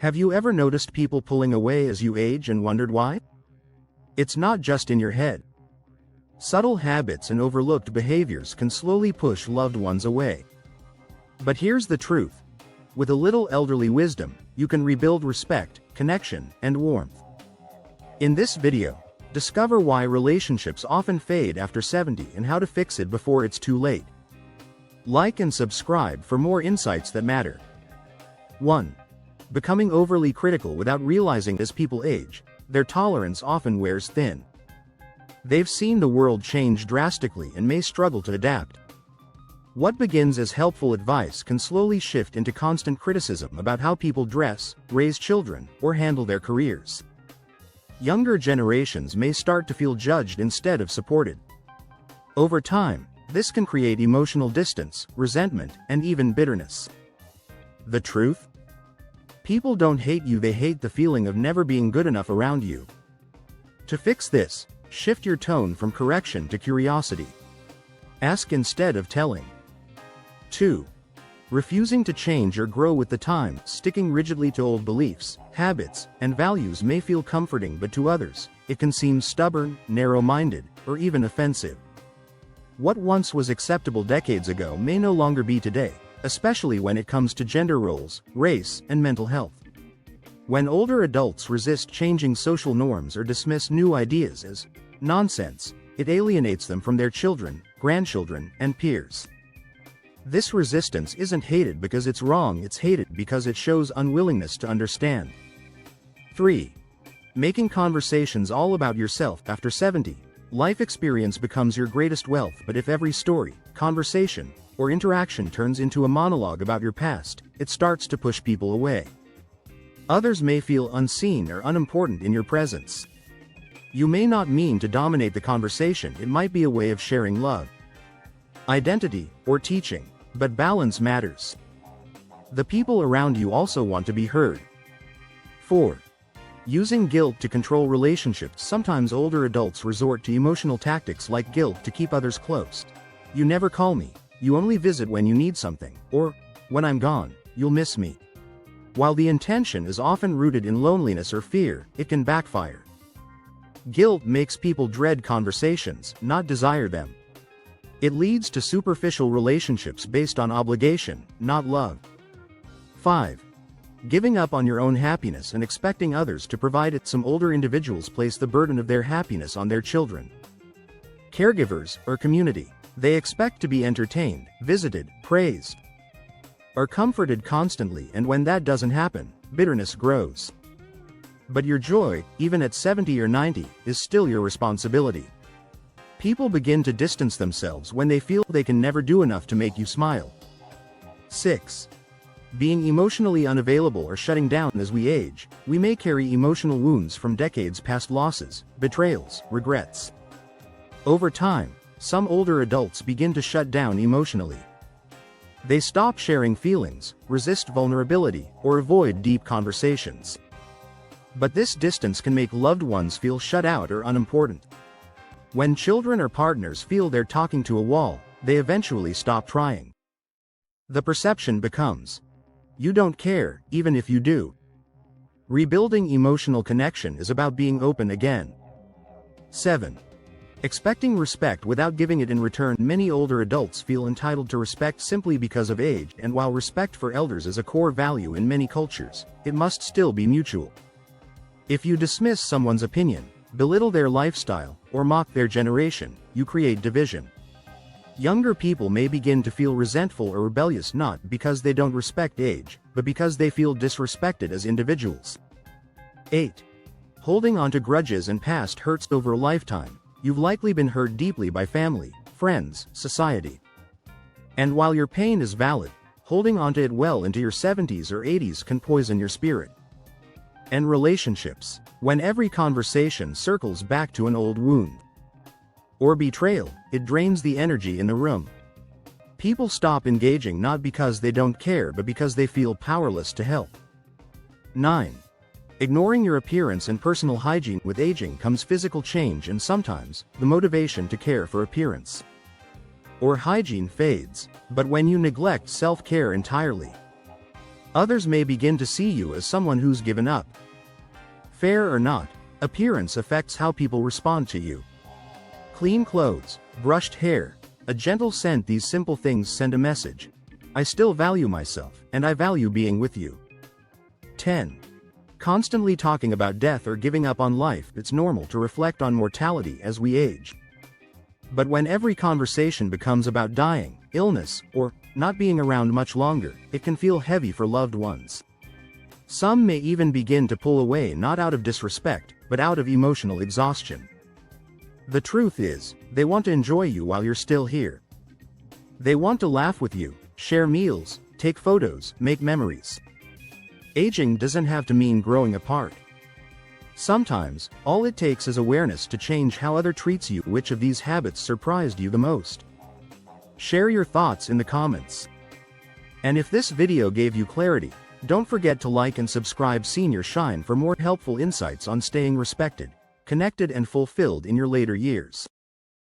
Have you ever noticed people pulling away as you age and wondered why? It's not just in your head. Subtle habits and overlooked behaviors can slowly push loved ones away. But here's the truth. With a little elderly wisdom, you can rebuild respect, connection, and warmth. In this video, discover why relationships often fade after 70 and how to fix it before it's too late. Like and subscribe for more insights that matter. 1. Becoming overly critical without realizing as people age, their tolerance often wears thin. They've seen the world change drastically and may struggle to adapt. What begins as helpful advice can slowly shift into constant criticism about how people dress, raise children, or handle their careers. Younger generations may start to feel judged instead of supported. Over time, this can create emotional distance, resentment, and even bitterness. The truth? People don't hate you, they hate the feeling of never being good enough around you. To fix this, shift your tone from correction to curiosity. Ask instead of telling. 2. Refusing to change or grow with the time. Sticking rigidly to old beliefs, habits, and values may feel comforting, but to others, it can seem stubborn, narrow-minded, or even offensive. What once was acceptable decades ago may no longer be today, especially when it comes to gender roles, race, and mental health. When older adults resist changing social norms or dismiss new ideas as nonsense, it alienates them from their children, grandchildren, and peers. This resistance isn't hated because it's wrong, it's hated because it shows unwillingness to understand. 3. Making conversations all about yourself. After 70, life experience becomes your greatest wealth, but if every story, conversation, or interaction turns into a monologue about your past, it starts to push people away. Others may feel unseen or unimportant in your presence. You may not mean to dominate the conversation, it might be a way of sharing love, identity, or teaching, but balance matters. The people around you also want to be heard. 4. Using guilt to control relationships. Sometimes older adults resort to emotional tactics like guilt to keep others close. You never call me. You only visit when you need something, or, when I'm gone, you'll miss me. While the intention is often rooted in loneliness or fear, it can backfire. Guilt makes people dread conversations, not desire them. It leads to superficial relationships based on obligation, not love. 5. Giving up on your own happiness and expecting others to provide it. Some older individuals place the burden of their happiness on their children, caregivers, or community. They expect to be entertained, visited, praised, or comforted constantly, and when that doesn't happen, bitterness grows. But your joy, even at 70 or 90, is still your responsibility. People begin to distance themselves when they feel they can never do enough to make you smile. 6. Being emotionally unavailable or shutting down. As we age, we may carry emotional wounds from decades past losses, betrayals, regrets. Over time, some older adults begin to shut down emotionally. They stop sharing feelings, resist vulnerability, or avoid deep conversations. But this distance can make loved ones feel shut out or unimportant. When children or partners feel they're talking to a wall, they eventually stop trying. The perception becomes, you don't care, even if you do. Rebuilding emotional connection is about being open again. 7. Expecting respect without giving it in return. Many older adults feel entitled to respect simply because of age, and while respect for elders is a core value in many cultures, it must still be mutual. If you dismiss someone's opinion, belittle their lifestyle, or mock their generation, you create division. Younger people may begin to feel resentful or rebellious, not because they don't respect age, but because they feel disrespected as individuals. 8. Holding on to grudges and past hurts. Over a lifetime, you've likely been hurt deeply by family, friends, society. And while your pain is valid, holding on to it well into your 70s or 80s can poison your spirit. And relationships. When every conversation circles back to an old wound or betrayal, it drains the energy in the room. People stop engaging not because they don't care, but because they feel powerless to help. 9. Ignoring your appearance and personal hygiene. With aging comes physical change, and sometimes, the motivation to care for appearance or hygiene fades. But when you neglect self-care entirely, Others may begin to see you as someone who's given up. Fair or not, appearance affects how people respond to you. Clean clothes, brushed hair, a gentle scent, these simple things send a message. I still value myself, and I value being with you. 10. Constantly talking about death or giving up on life. It's normal to reflect on mortality as we age. But when every conversation becomes about dying, illness, or not being around much longer, it can feel heavy for loved ones. Some may even begin to pull away, not out of disrespect, but out of emotional exhaustion. The truth is, they want to enjoy you while you're still here. They want to laugh with you, share meals, take photos, make memories. Aging doesn't have to mean growing apart. Sometimes, all it takes is awareness to change how others treat you. Which of these habits surprised you the most? Share your thoughts in the comments. And if this video gave you clarity, don't forget to like and subscribe Senior Shine for more helpful insights on staying respected, connected and fulfilled in your later years.